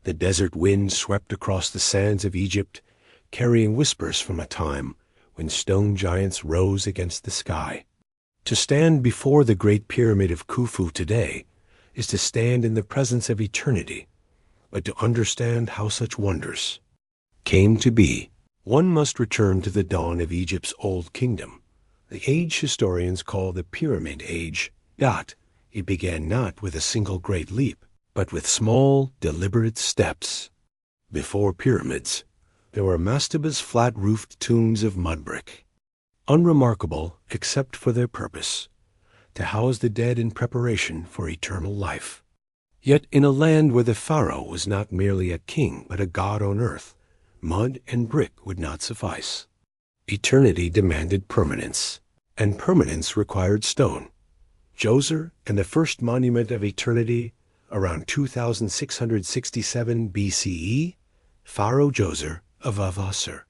The desert wind swept across the sands of Egypt, carrying whispers from a time when stone giants rose against the sky. To stand before the Great Pyramid of Khufu today is to stand in the presence of eternity, but to understand how such wonders came to be, one must return to the dawn of Egypt's Old Kingdom, the age historians call the Pyramid Age. It began not with a single great leap, but with small, deliberate steps. Before pyramids, there were mastabas, flat-roofed tombs of mud brick, unremarkable except for their purpose, to house the dead in preparation for eternal life. Yet in a land where the pharaoh was not merely a king but a god on earth, mud and brick would not suffice. Eternity demanded permanence, and permanence required stone. Djoser and the first monument of eternity, around 2667 BCE, Pharaoh Djoser of Avasar.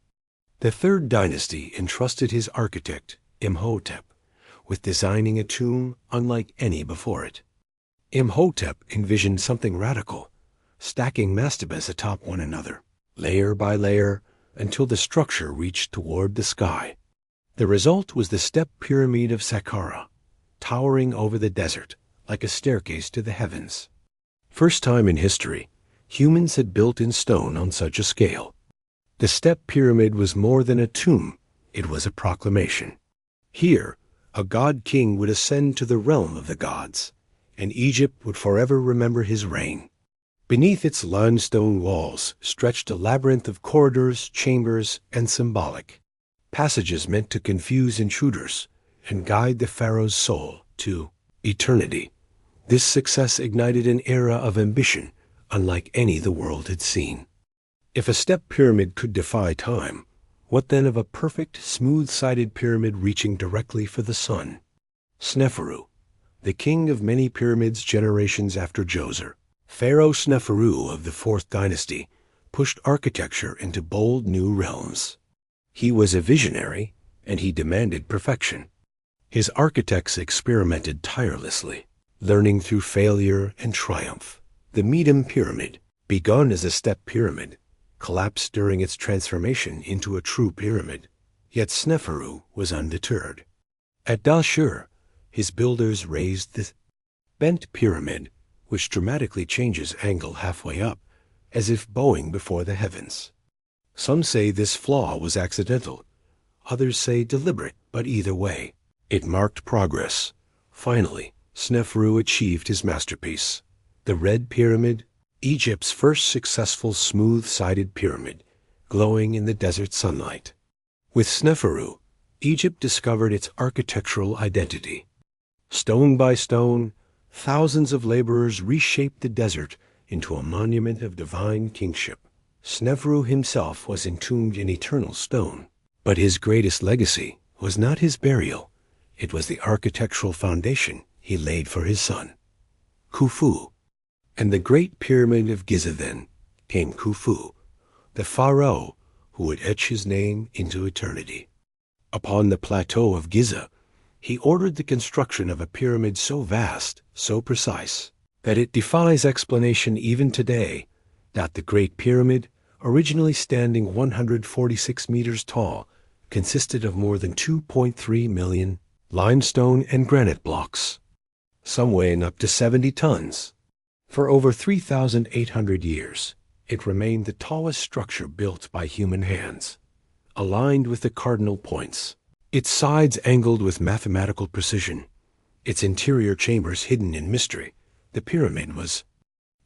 The third dynasty entrusted his architect, Imhotep, with designing a tomb unlike any before it. Imhotep envisioned something radical, stacking mastabas atop one another, layer by layer, until the structure reached toward the sky. The result was the step pyramid of Saqqara, towering over the desert like a staircase to the heavens. First time in history, humans had built in stone on such a scale. The step pyramid was more than a tomb, it was a proclamation. Here, a god-king would ascend to the realm of the gods, and Egypt would forever remember his reign. Beneath its limestone walls stretched a labyrinth of corridors, chambers, and symbolic passages meant to confuse intruders and guide the pharaoh's soul to eternity. This success ignited an era of ambition unlike any the world had seen. If a step pyramid could defy time, what then of a perfect, smooth-sided pyramid reaching directly for the sun? Sneferu, the king of many pyramids generations after Djoser, Pharaoh Sneferu of the Fourth Dynasty, pushed architecture into bold new realms. He was a visionary, and he demanded perfection. His architects experimented tirelessly, learning through failure and triumph. The Medum Pyramid, begun as a step pyramid, collapsed during its transformation into a true pyramid. Yet Sneferu was undeterred. At Dashur, his builders raised the bent pyramid, which dramatically changes angle halfway up, as if bowing before the heavens. Some say this flaw was accidental, others say deliberate, but either way, it marked progress. Finally, Sneferu achieved his masterpiece, the Red Pyramid, Egypt's first successful smooth-sided pyramid, glowing in the desert sunlight. With Sneferu, Egypt discovered its architectural identity. Stone by stone, thousands of laborers reshaped the desert into a monument of divine kingship. Sneferu himself was entombed in eternal stone, but his greatest legacy was not his burial. It was the architectural foundation he laid for his son, Khufu. And the Great Pyramid of Giza then came Khufu, the pharaoh who would etch his name into eternity. Upon the plateau of Giza, he ordered the construction of a pyramid so vast, so precise, that it defies explanation even today. That the Great Pyramid, originally standing 146 meters tall, consisted of more than 2.3 million limestone and granite blocks, some weighing up to 70 tons. For over 3,800 years, it remained the tallest structure built by human hands, aligned with the cardinal points, its sides angled with mathematical precision, its interior chambers hidden in mystery. The pyramid was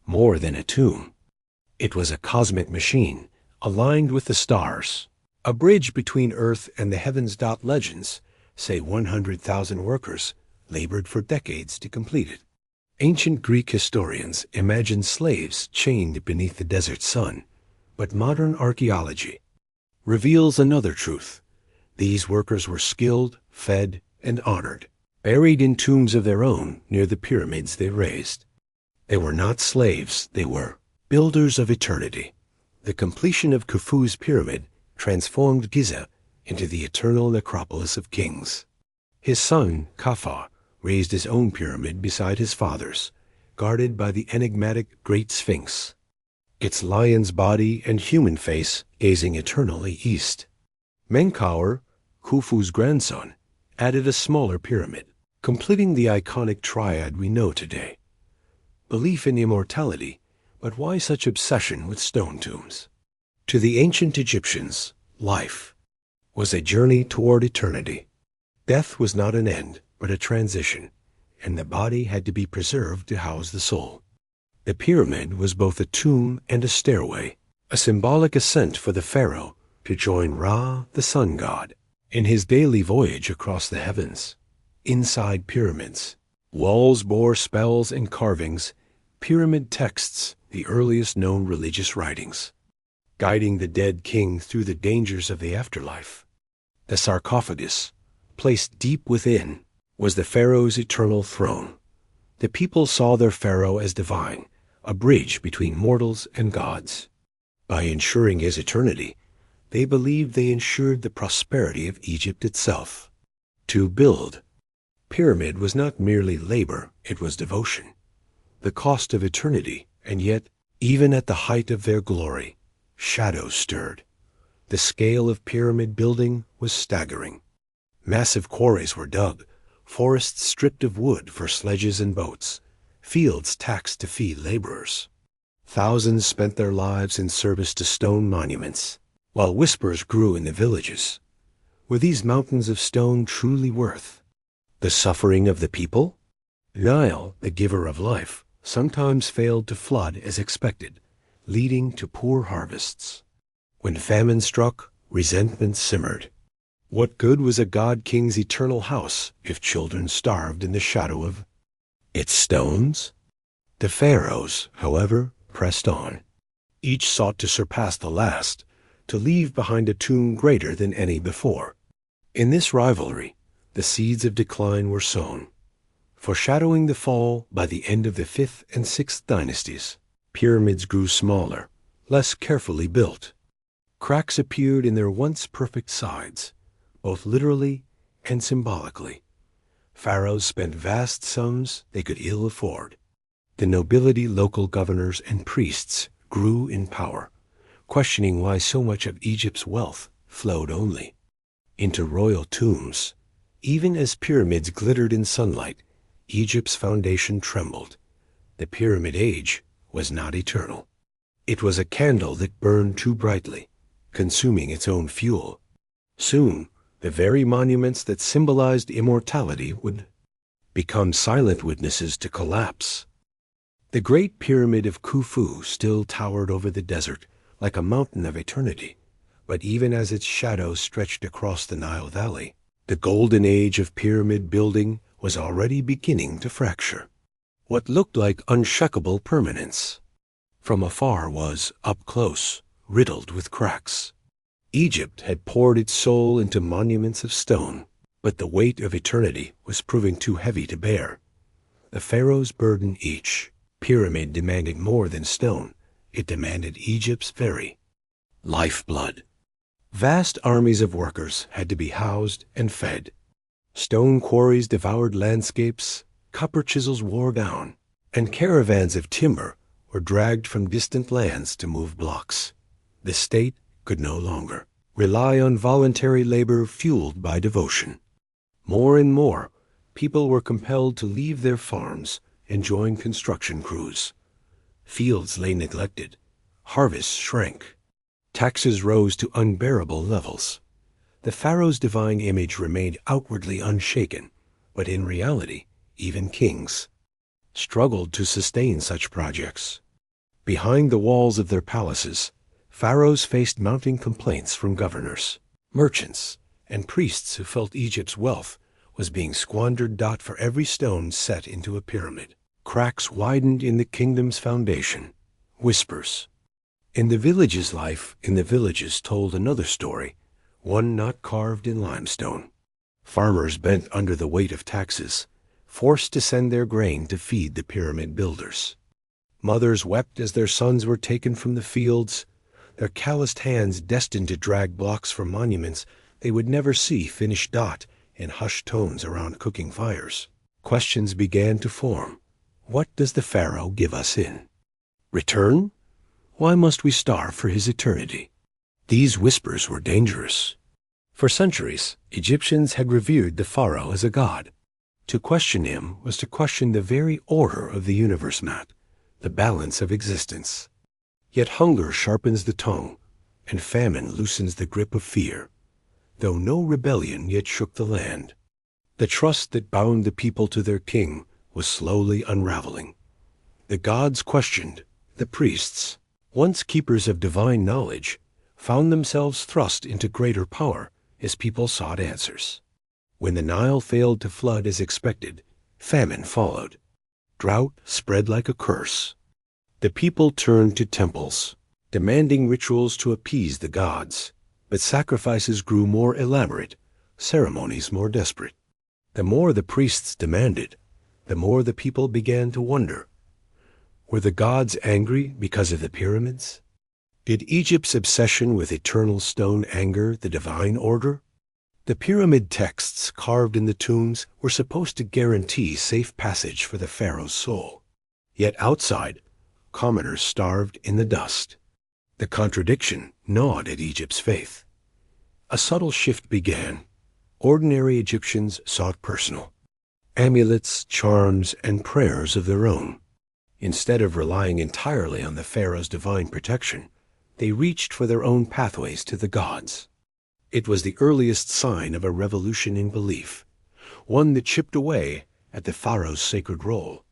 more than a tomb. It was a cosmic machine, aligned with the stars, a bridge between Earth and the heavens. Legends say 100,000 workers labored for decades to complete it. Ancient Greek historians imagined slaves chained beneath the desert sun, but modern archaeology reveals another truth. These workers were skilled, fed, and honored, buried in tombs of their own near the pyramids they raised. They were not slaves, they were builders of eternity. The completion of Khufu's pyramid transformed Giza into the eternal necropolis of kings. His son, Khafra, raised his own pyramid beside his father's, guarded by the enigmatic Great Sphinx. its lion's body and human face gazing eternally east. Menkaure, Khufu's grandson, added a smaller pyramid, completing the iconic triad we know today. Belief in immortality, but why such obsession with stone tombs? To the ancient Egyptians, life was a journey toward eternity. Death was not an end, but a transition, and the body had to be preserved to house the soul. The pyramid was both a tomb and a stairway, a symbolic ascent for the pharaoh to join Ra, the sun god, in his daily voyage across the heavens. Inside pyramids, walls bore spells and carvings, pyramid texts, the earliest known religious writings, guiding the dead king through the dangers of the afterlife. The sarcophagus, placed deep within, was the pharaoh's eternal throne. The people saw their pharaoh as divine, a bridge between mortals and gods. By ensuring his eternity, they believed they ensured the prosperity of Egypt itself. To build pyramid was not merely labor, it was devotion. The cost of eternity, and yet, even at the height of their glory, shadows stirred. The scale of pyramid building was staggering. Massive quarries were dug, forests stripped of wood for sledges and boats, fields taxed to feed laborers. Thousands spent their lives in service to stone monuments, while whispers grew in the villages. Were these mountains of stone truly worth the suffering of the people? Nile, the giver of life, sometimes failed to flood as expected, leading to poor harvests. When famine struck, resentment simmered. What good was a god-king's eternal house if children starved in the shadow of its stones? The pharaohs, however, pressed on. Each sought to surpass the last, to leave behind a tomb greater than any before. In this rivalry, the seeds of decline were sown, foreshadowing the fall. By the end of the 5th and 6th dynasties, pyramids grew smaller, less carefully built. Cracks appeared in their once perfect sides, both literally and symbolically. Pharaohs spent vast sums they could ill afford. The nobility, local governors, and priests grew in power, questioning why so much of Egypt's wealth flowed only into royal tombs. Even as pyramids glittered in sunlight, Egypt's foundation trembled. The Pyramid Age was not eternal. It was a candle that burned too brightly, consuming its own fuel. Soon, the very monuments that symbolized immortality would become silent witnesses to collapse. The Great Pyramid of Khufu still towered over the desert like a mountain of eternity, but even as its shadow stretched across the Nile Valley, the golden age of pyramid building was already beginning to fracture. What looked like unshakable permanence from afar was, up close, riddled with cracks. Egypt had poured its soul into monuments of stone, but the weight of eternity was proving too heavy to bear. The pharaohs burdened each pyramid demanded more than stone. It demanded Egypt's very lifeblood. Vast armies of workers had to be housed and fed. Stone quarries devoured landscapes, copper chisels wore down, and caravans of timber were dragged from distant lands to move blocks. The state could no longer rely on voluntary labor fueled by devotion. More and more, people were compelled to leave their farms and join construction crews. Fields lay neglected. Harvests shrank. Taxes rose to unbearable levels. The pharaoh's divine image remained outwardly unshaken, but in reality, even kings struggled to sustain such projects. Behind the walls of their palaces, pharaohs faced mounting complaints from governors, merchants, and priests who felt Egypt's wealth was being squandered. For every stone set into a pyramid, cracks widened in the kingdom's foundation. Whispers in the villages told another story, one not carved in limestone. Farmers bent under the weight of taxes, forced to send their grain to feed the pyramid builders. Mothers wept as their sons were taken from the fields, their calloused hands destined to drag blocks from monuments they would never see finished. In hushed tones around cooking fires, questions began to form. What does the pharaoh give us in return? Why must we starve for his eternity? These whispers were dangerous. For centuries, Egyptians had revered the pharaoh as a god. To question him was to question the very order of the universe map, the balance of existence. Yet hunger sharpens the tongue, and famine loosens the grip of fear, though no rebellion yet shook the land. The trust that bound the people to their king was slowly unraveling. The gods questioned, the priests, once keepers of divine knowledge, found themselves thrust into greater power as people sought answers. When the Nile failed to flood as expected, famine followed. Drought spread like a curse. The people turned to temples, demanding rituals to appease the gods, but sacrifices grew more elaborate, ceremonies more desperate. The more the priests demanded, the more the people began to wonder. Were the gods angry because of the pyramids? Did Egypt's obsession with eternal stone anger the divine order? The pyramid texts carved in the tombs were supposed to guarantee safe passage for the pharaoh's soul. Yet outside, commoners starved in the dust. The contradiction gnawed at Egypt's faith. A subtle shift began. Ordinary Egyptians sought personal amulets, charms, and prayers of their own. Instead of relying entirely on the pharaoh's divine protection, they reached for their own pathways to the gods. It was the earliest sign of a revolution in belief, one that chipped away at the pharaoh's sacred role.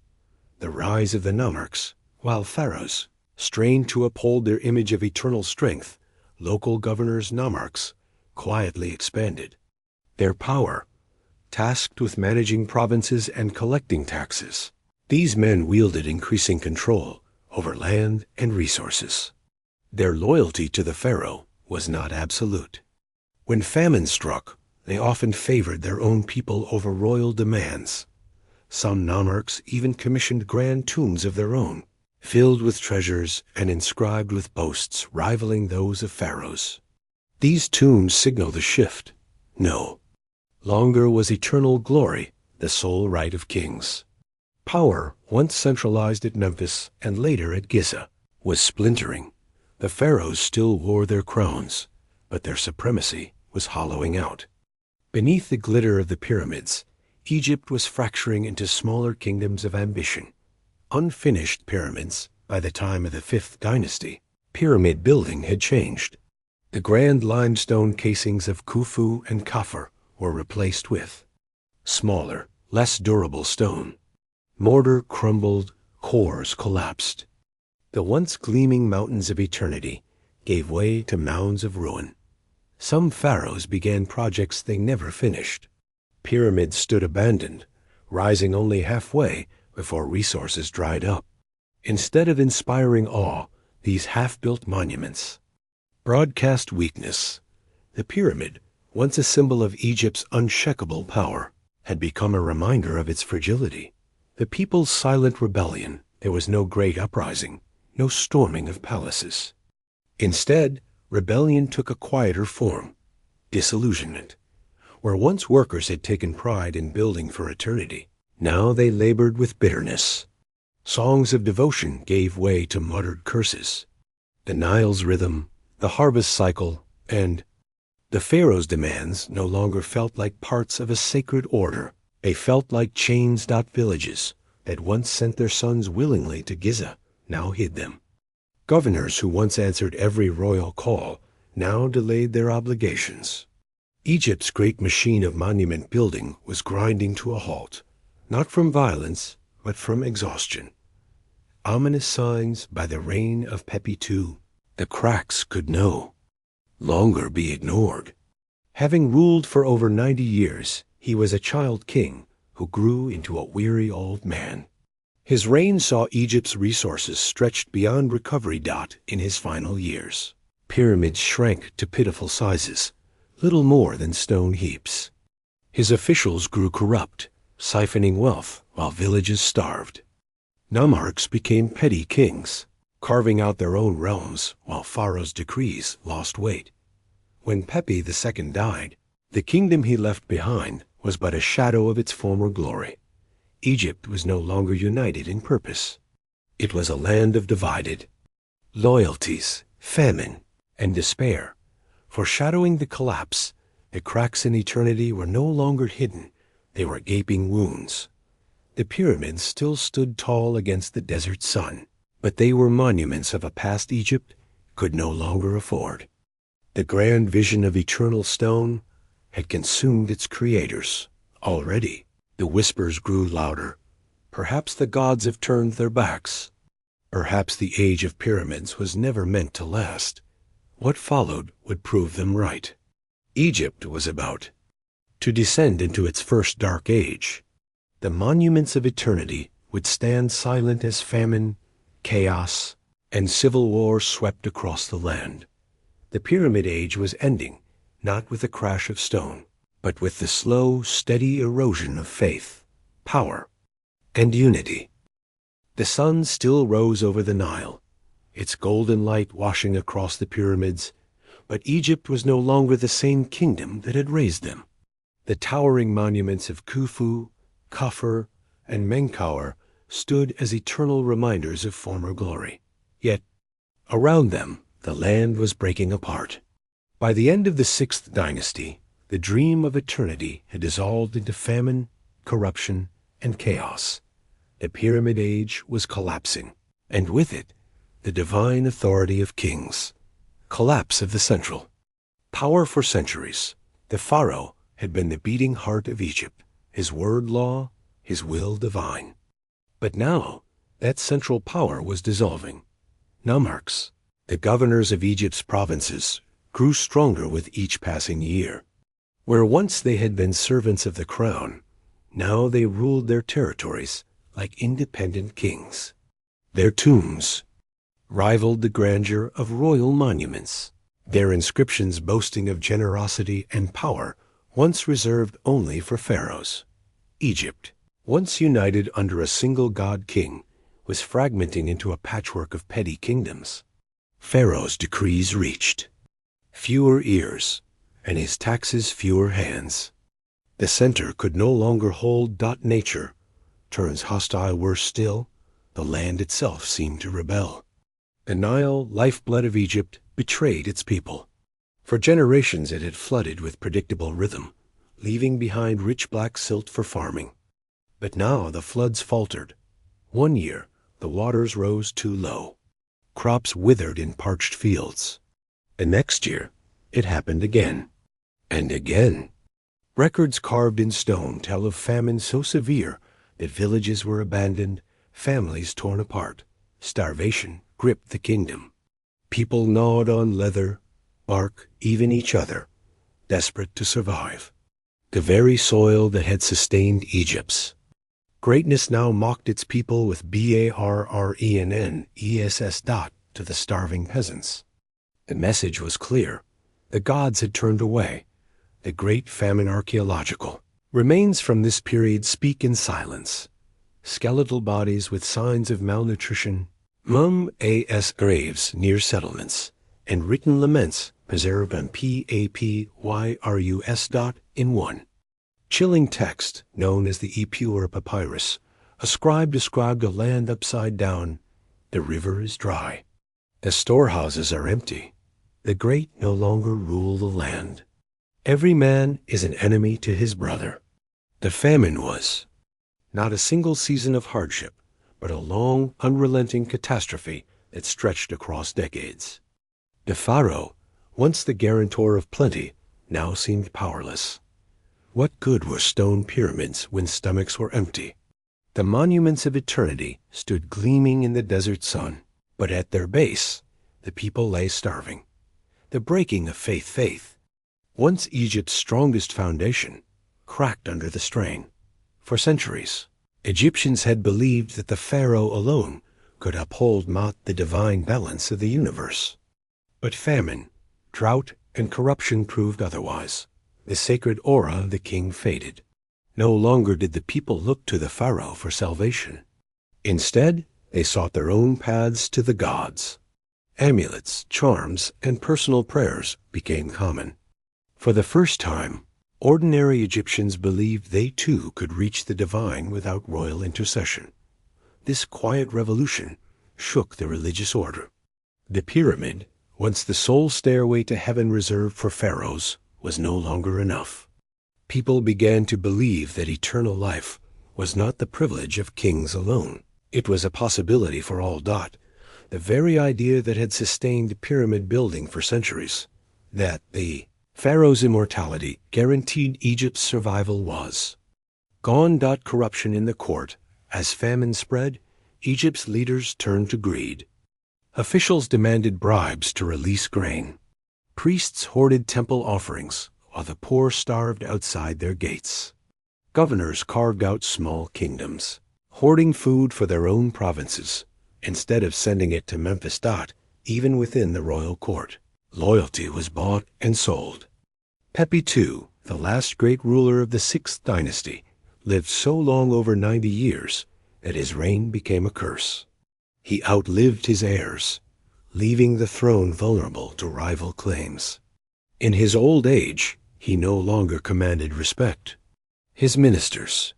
The rise of the nomarchs, while pharaohs strained to uphold their image of eternal strength, local governors, nomarchs, quietly expanded. Their power, tasked with managing provinces and collecting taxes, these men wielded increasing control over land and resources. Their loyalty to the pharaoh was not absolute. When famine struck, they often favored their own people over royal demands. Some nomarchs even commissioned grand tombs of their own, filled with treasures and inscribed with boasts rivaling those of pharaohs. These tombs signaled a shift. No longer was eternal glory the sole right of kings. Power, once centralized at Memphis and later at Giza, was splintering. The pharaohs still wore their crowns, but their supremacy was hollowing out. Beneath the glitter of the pyramids, Egypt was fracturing into smaller kingdoms of ambition. Unfinished pyramids by the time of the 5th dynasty, pyramid building had changed. The grand limestone casings of Khufu and Khafre were replaced with smaller, less durable stone. Mortar crumbled, cores collapsed. The once gleaming mountains of eternity gave way to mounds of ruin. Some pharaohs began projects they never finished. Pyramids stood abandoned, rising only halfway before resources dried up. Instead of inspiring awe, these half-built monuments broadcast weakness. The pyramid, once a symbol of Egypt's unshakable power, had become a reminder of its fragility. The people's silent rebellion, there was no great uprising, no storming of palaces. Instead, rebellion took a quieter form, disillusionment. Where once workers had taken pride in building for eternity, now they labored with bitterness. Songs of devotion gave way to muttered curses. The Nile's rhythm, the harvest cycle, and the pharaoh's demands no longer felt like parts of a sacred order. They felt like chains. Villages that once sent their sons willingly to Giza now hid them. Governors who once answered every royal call now delayed their obligations. Egypt's great machine of monument building was grinding to a halt, not from violence, but from exhaustion. Ominous signs by the reign of Pepi II, the cracks could no longer be ignored. Having ruled for over 90 years, he was a child king who grew into a weary old man. His reign saw Egypt's resources stretched beyond recovery. In his final years, pyramids shrank to pitiful sizes, little more than stone heaps. His officials grew corrupt, siphoning wealth while villages starved. Nomarchs became petty kings, carving out their own realms while Pharaoh's decrees lost weight. When Pepi II died, the kingdom he left behind was but a shadow of its former glory. Egypt was no longer united in purpose. It was a land of divided loyalties, famine, and despair. Foreshadowing the collapse, the cracks in eternity were no longer hidden, they were gaping wounds. The pyramids still stood tall against the desert sun, but they were monuments of a past Egypt could no longer afford. The grand vision of eternal stone had consumed its creators. Already, the whispers grew louder. Perhaps the gods have turned their backs. Perhaps the age of pyramids was never meant to last. What followed would prove them right. Egypt was about to descend into its first dark age. The monuments of eternity would stand silent as famine, chaos, and civil war swept across the land. The Pyramid Age was ending, not with a crash of stone, but with the slow, steady erosion of faith, power, and unity. The sun still rose over the Nile, its golden light washing across the pyramids, but Egypt was no longer the same kingdom that had raised them. The towering monuments of Khufu, Khafre, and Menkaure stood as eternal reminders of former glory. Yet, around them, the land was breaking apart. By the end of the 6th dynasty, the dream of eternity had dissolved into famine, corruption, and chaos. The Pyramid Age was collapsing, and with it, the divine authority of kings. Collapse of the central power for centuries. The pharaoh had been the beating heart of Egypt, his word law, his will divine. But now, that central power was dissolving. Nomarchs, the governors of Egypt's provinces, grew stronger with each passing year. Where once they had been servants of the crown, now they ruled their territories like independent kings. Their tombs rivaled the grandeur of royal monuments, their inscriptions boasting of generosity and power once reserved only for pharaohs. Egypt, once united under a single god-king, was fragmenting into a patchwork of petty kingdoms. Pharaoh's decrees reached fewer ears, and his taxes fewer hands. The center could no longer hold. Nature turns hostile. Worse still, the land itself seemed to rebel. The Nile, lifeblood of Egypt, betrayed its people. For generations it had flooded with predictable rhythm, leaving behind rich black silt for farming. But now the floods faltered. One year, the waters rose too low. Crops withered in parched fields. The next year, it happened again. And again. Records carved in stone tell of famine so severe that villages were abandoned, families torn apart. Starvation gripped the kingdom. People gnawed on leather, bark, even each other, desperate to survive. The very soil that had sustained Egypt's greatness now mocked its people with barrenness to the starving peasants. The message was clear. The gods had turned away. The great famine archaeological remains from this period speak in silence. Skeletal bodies with signs of malnutrition, mum-as graves near settlements, and written laments preserved on papyrus. In one chilling text known as the Epure Papyrus, a scribe described a land upside down. The river is dry. The storehouses are empty. The great no longer rule the land. Every man is an enemy to his brother. The famine was not a single season of hardship, but a long, unrelenting catastrophe that stretched across decades. The pharaoh, once the guarantor of plenty, now seemed powerless. What good were stone pyramids when stomachs were empty? The monuments of eternity stood gleaming in the desert sun, but at their base, the people lay starving. The breaking of faith, once Egypt's strongest foundation, cracked under the strain. For centuries, Egyptians had believed that the pharaoh alone could uphold the divine balance of the universe. But famine, drought, and corruption proved otherwise. The sacred aura of the king faded. No longer did the people look to the pharaoh for salvation. Instead, they sought their own paths to the gods. Amulets, charms, and personal prayers became common. For the first time, ordinary Egyptians believed they too could reach the divine without royal intercession. This quiet revolution shook the religious order. The pyramid, once the sole stairway to heaven reserved for pharaohs, was no longer enough. People began to believe that eternal life was not the privilege of kings alone. It was a possibility for all. The very idea that had sustained pyramid building for centuries, that the pharaoh's immortality guaranteed Egypt's survival, was gone. Corruption in the court. As famine spread, Egypt's leaders turned to greed. Officials demanded bribes to release grain. Priests hoarded temple offerings, while the poor starved outside their gates. Governors carved out small kingdoms, hoarding food for their own provinces, instead of sending it to Memphis. Even within the royal court, loyalty was bought and sold. Pepi II, the last great ruler of the 6th dynasty, lived so long, over 90 years, that his reign became a curse. He outlived his heirs, leaving the throne vulnerable to rival claims. In his old age, he no longer commanded respect. His ministers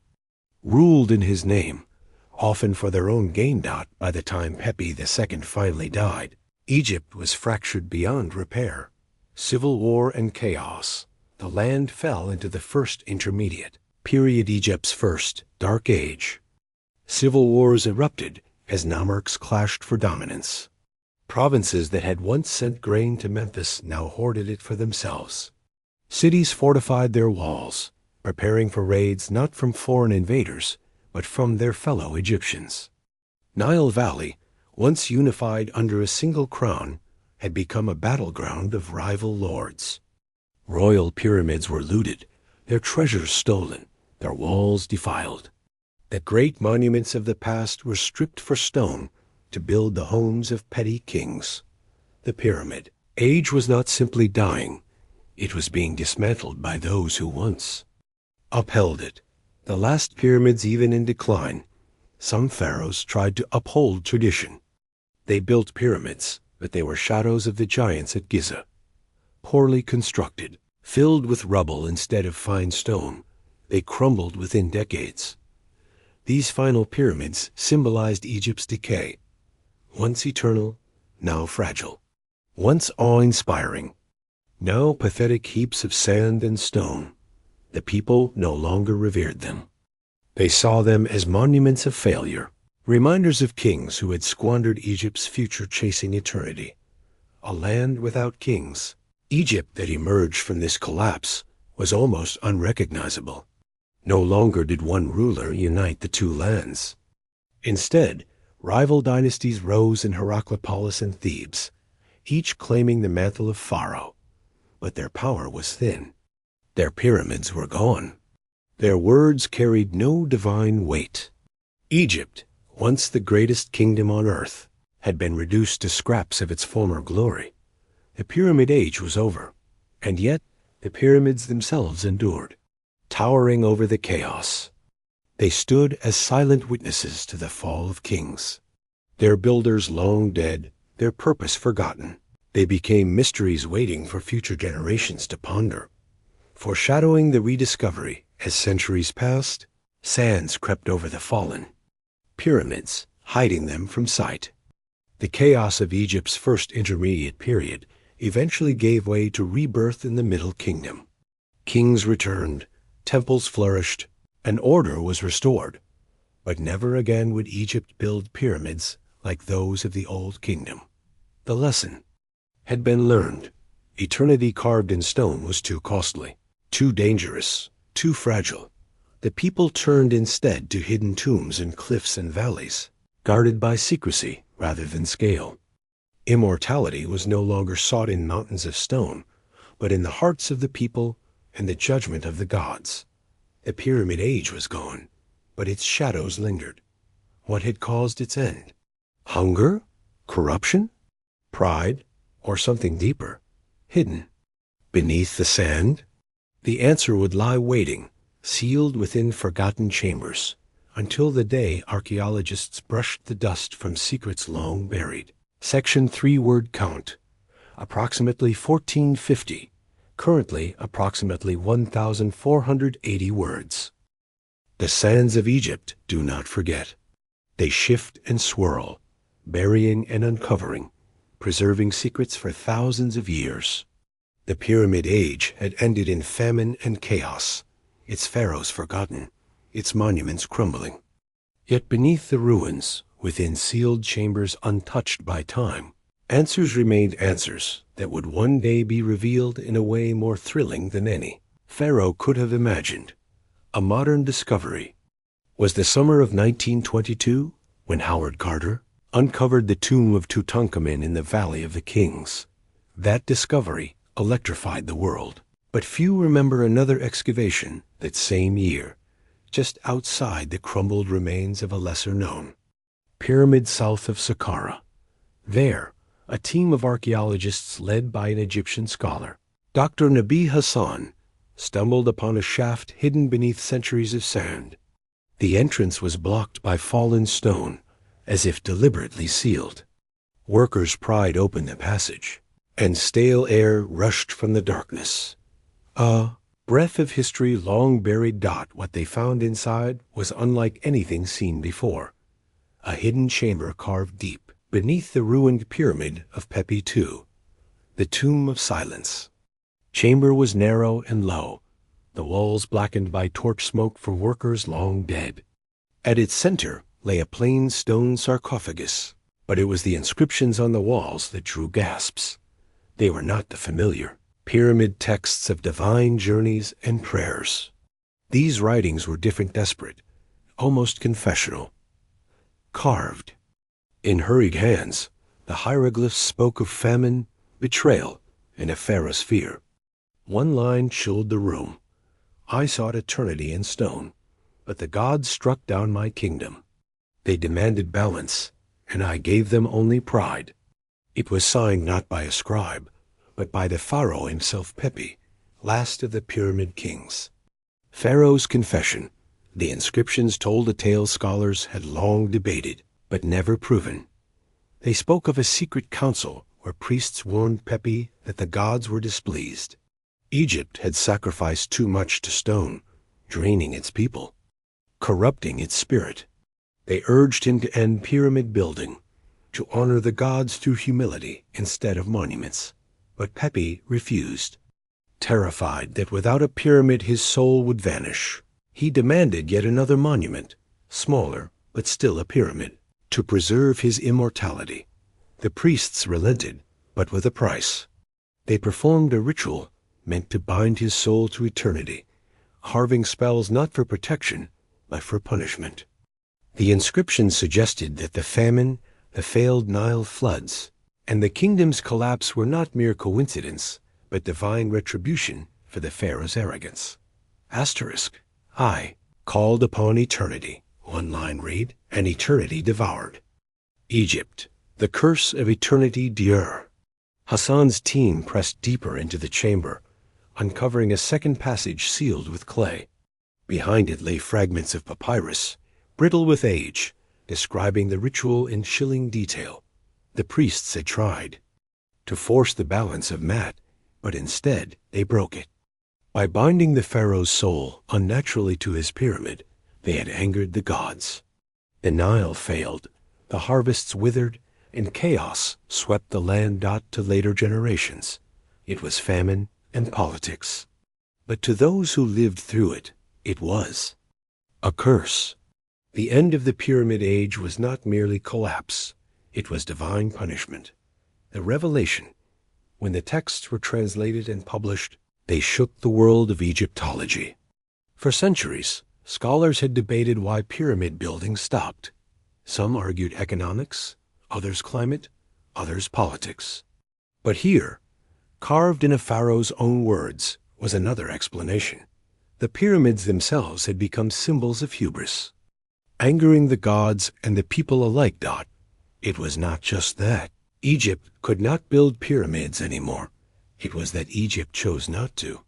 ruled in his name, often for their own gain. By the time Pepi II finally died, Egypt was fractured beyond repair. Civil war and chaos. The land fell into the first intermediate period, Egypt's first dark age. Civil wars erupted as nomarchs clashed for dominance. Provinces that had once sent grain to Memphis now hoarded it for themselves. Cities fortified their walls, preparing for raids not from foreign invaders, but from their fellow Egyptians. Nile Valley, once unified under a single crown, had become a battleground of rival lords. Royal pyramids were looted, their treasures stolen, their walls defiled. The great monuments of the past were stripped for stone to build the homes of petty kings. The pyramid age was not simply dying, it was being dismantled by those who once upheld it. The last pyramids, even in decline, some pharaohs tried to uphold tradition. They built pyramids, but they were shadows of the giants at Giza. Poorly constructed, filled with rubble instead of fine stone, they crumbled within decades. These final pyramids symbolized Egypt's decay, once eternal, now fragile, once awe-inspiring, now pathetic heaps of sand and stone. The people no longer revered them. They saw them as monuments of failure, reminders of kings who had squandered Egypt's future chasing eternity. A land without kings, Egypt that emerged from this collapse was almost unrecognizable. No longer did one ruler unite the two lands. Instead, rival dynasties rose in Heracleopolis and Thebes, each claiming the mantle of pharaoh. But their power was thin. Their pyramids were gone. Their words carried no divine weight. Egypt, once the greatest kingdom on earth, had been reduced to scraps of its former glory. The pyramid age was over, and yet the pyramids themselves endured, towering over the chaos. They stood as silent witnesses to the fall of kings. Their builders long dead, their purpose forgotten. They became mysteries waiting for future generations to ponder, foreshadowing the rediscovery. As centuries passed, sands crept over the fallen, pyramids hiding them from sight. The chaos of Egypt's first intermediate period eventually gave way to rebirth in the Middle Kingdom. Kings returned, temples flourished, and order was restored. But never again would Egypt build pyramids like those of the Old Kingdom. The lesson had been learned. Eternity carved in stone was too costly, too dangerous, too fragile. The people turned instead to hidden tombs in cliffs and valleys, guarded by secrecy rather than scale. Immortality was no longer sought in mountains of stone, but in the hearts of the people and the judgment of the gods. The pyramid age was gone, but its shadows lingered. What had caused its end? Hunger? Corruption? Pride? Or something deeper, hidden beneath the sand? The answer would lie waiting, sealed within forgotten chambers, until the day archaeologists brushed the dust from secrets long buried. Section 3 word count, approximately 1450, currently approximately 1,480 words. The sands of Egypt do not forget. They shift and swirl, burying and uncovering, preserving secrets for thousands of years. The Pyramid Age had ended in famine and chaos, its pharaohs forgotten, its monuments crumbling. Yet beneath the ruins, within sealed chambers untouched by time, answers remained answers that would one day be revealed in a way more thrilling than any pharaoh could have imagined. A modern discovery was the summer of 1922 when Howard Carter uncovered the tomb of Tutankhamun in the Valley of the Kings. That discovery electrified the world, but few remember another excavation that same year, just outside the crumbled remains of a lesser-known pyramid south of Saqqara. There, a team of archaeologists led by an Egyptian scholar, Dr. Nabi Hassan, stumbled upon a shaft hidden beneath centuries of sand. The entrance was blocked by fallen stone, as if deliberately sealed. Workers pried open the passage, and stale air rushed from the darkness. A breath of history long buried. What they found inside was unlike anything seen before. A hidden chamber carved deep beneath the ruined pyramid of Pepi II, the Tomb of Silence. Chamber was narrow and low, the walls blackened by torch smoke from workers long dead. At its center lay a plain stone sarcophagus, but it was the inscriptions on the walls that drew gasps. They were not the familiar pyramid texts of divine journeys and prayers. These writings were different, desperate, almost confessional. Carved in hurried hands, the hieroglyphs spoke of famine, betrayal, and a pharaoh's fear. One line chilled the room. I sought eternity in stone, but the gods struck down my kingdom. They demanded balance, and I gave them only pride. It was signed not by a scribe, but by the pharaoh himself, Pepi, last of the pyramid kings. Pharaoh's confession. The inscriptions told a tale scholars had long debated, but never proven. They spoke of a secret council where priests warned Pepi that the gods were displeased. Egypt had sacrificed too much to stone, draining its people, corrupting its spirit. They urged him to end pyramid building, to honor the gods through humility instead of monuments. But Pepi refused. Terrified that without a pyramid his soul would vanish, he demanded yet another monument, smaller but still a pyramid, to preserve his immortality. The priests relented, but with a price. They performed a ritual meant to bind his soul to eternity, carving spells not for protection, but for punishment. The inscriptions suggested that the famine, the failed Nile floods, and the kingdom's collapse were not mere coincidence, but divine retribution for the pharaoh's arrogance. Asterisk. I called upon eternity, one line read, and eternity devoured. Egypt, the curse of eternity dur. Hassan's team pressed deeper into the chamber, uncovering a second passage sealed with clay. Behind it lay fragments of papyrus, brittle with age, describing the ritual in chilling detail. The priests had tried to force the balance of mat, but instead they broke it. By binding the pharaoh's soul unnaturally to his pyramid, they had angered the gods. The Nile failed, the harvests withered, and chaos swept the land. To later generations, it was famine and politics. But to those who lived through it, it was a curse. The end of the Pyramid Age was not merely collapse, it was divine punishment. The revelation. When the texts were translated and published, they shook the world of Egyptology. For centuries, scholars had debated why pyramid building stopped. Some argued economics, others climate, others politics. But here, carved in a pharaoh's own words, was another explanation. The pyramids themselves had become symbols of hubris, angering the gods and the people alike. It was not just that Egypt could not build pyramids anymore. It was that Egypt chose not to.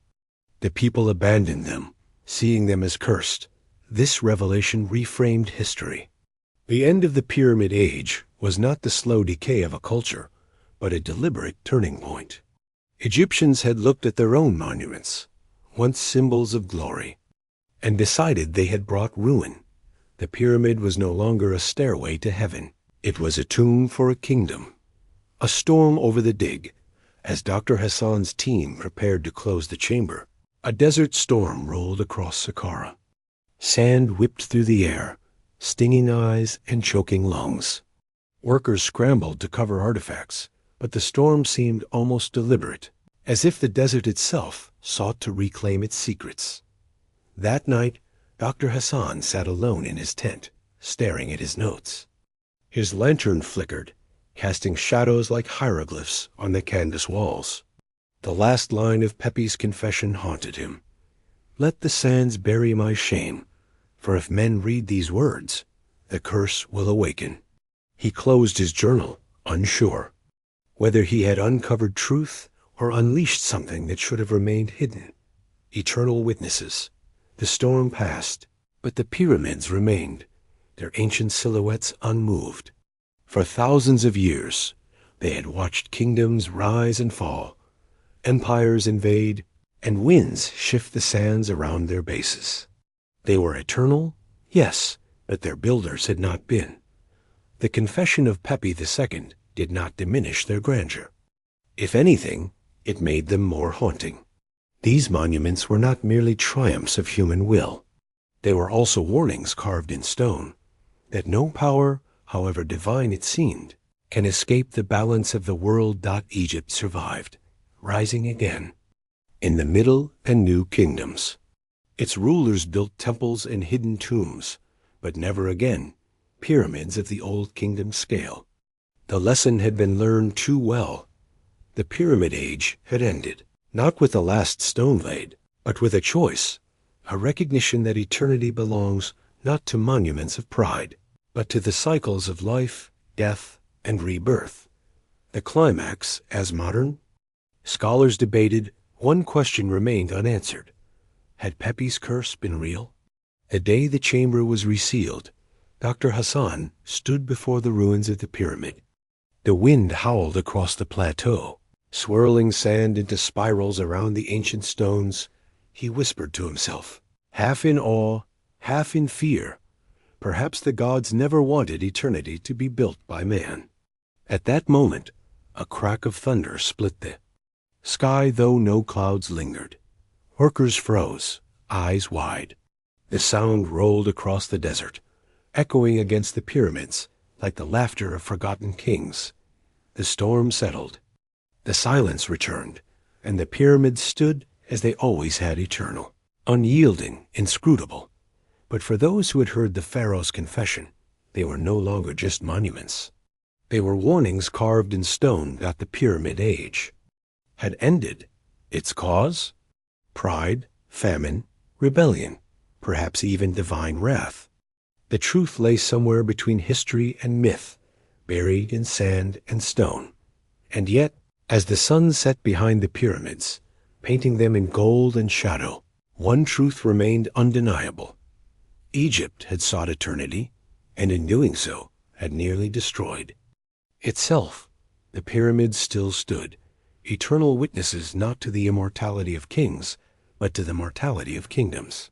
The people abandoned them, seeing them as cursed. This revelation reframed history. The end of the Pyramid Age was not the slow decay of a culture, but a deliberate turning point. Egyptians had looked at their own monuments, once symbols of glory, and decided they had brought ruin. The pyramid was no longer a stairway to heaven. It was a tomb for a kingdom, A storm over the dig. As Dr. Hassan's team prepared to close the chamber, a desert storm rolled across Saqqara. Sand whipped through the air, stinging eyes and choking lungs. Workers scrambled to cover artifacts, but the storm seemed almost deliberate, as if the desert itself sought to reclaim its secrets. That night, Dr. Hassan sat alone in his tent, staring at his notes. His lantern flickered, casting shadows like hieroglyphs on the canvas walls. The last line of Pepe's confession haunted him. "Let the sands bury my shame, for if men read these words, the curse will awaken." He closed his journal, unsure whether he had uncovered truth or unleashed something that should have remained hidden. Eternal witnesses. The storm passed, but the pyramids remained, their ancient silhouettes unmoved. For thousands of years, they had watched kingdoms rise and fall, empires invade, and winds shift the sands around their bases. They were eternal, yes, but their builders had not been. The confession of Pepe II did not diminish their grandeur. If anything, it made them more haunting. These monuments were not merely triumphs of human will. They were also warnings carved in stone, that no power, however divine it seemed, can escape the balance of the world. Egypt survived, rising again, in the Middle and New Kingdoms. Its rulers built temples and hidden tombs, but never again pyramids of the Old Kingdom scale. The lesson had been learned too well. The Pyramid Age had ended, not with the last stone laid, but with a choice, a recognition that eternity belongs not to monuments of pride, but to the cycles of life, death, and rebirth. The climax, as modern? Scholars debated. One question remained unanswered. Had Pepe's curse been real? The day the chamber was resealed, Dr. Hassan stood before the ruins of the pyramid. The wind howled across the plateau, swirling sand into spirals around the ancient stones. He whispered to himself, half in awe, half in fear. Perhaps the gods never wanted eternity to be built by man. At that moment, a crack of thunder split the sky, though no clouds lingered. Workers froze, eyes wide. The sound rolled across the desert, echoing against the pyramids like the laughter of forgotten kings. The storm settled. The silence returned, and the pyramids stood as they always had, eternal, unyielding, inscrutable. But for those who had heard the Pharaoh's confession, they were no longer just monuments. They were warnings carved in stone that the Pyramid Age had ended. Its cause? Pride, famine, rebellion, perhaps even divine wrath. The truth lay somewhere between history and myth, buried in sand and stone. And yet, as the sun set behind the pyramids, painting them in gold and shadow, one truth remained undeniable. Egypt had sought eternity, and in doing so had nearly destroyed itself. The pyramids still stood, eternal witnesses not to the immortality of kings, but to the mortality of kingdoms.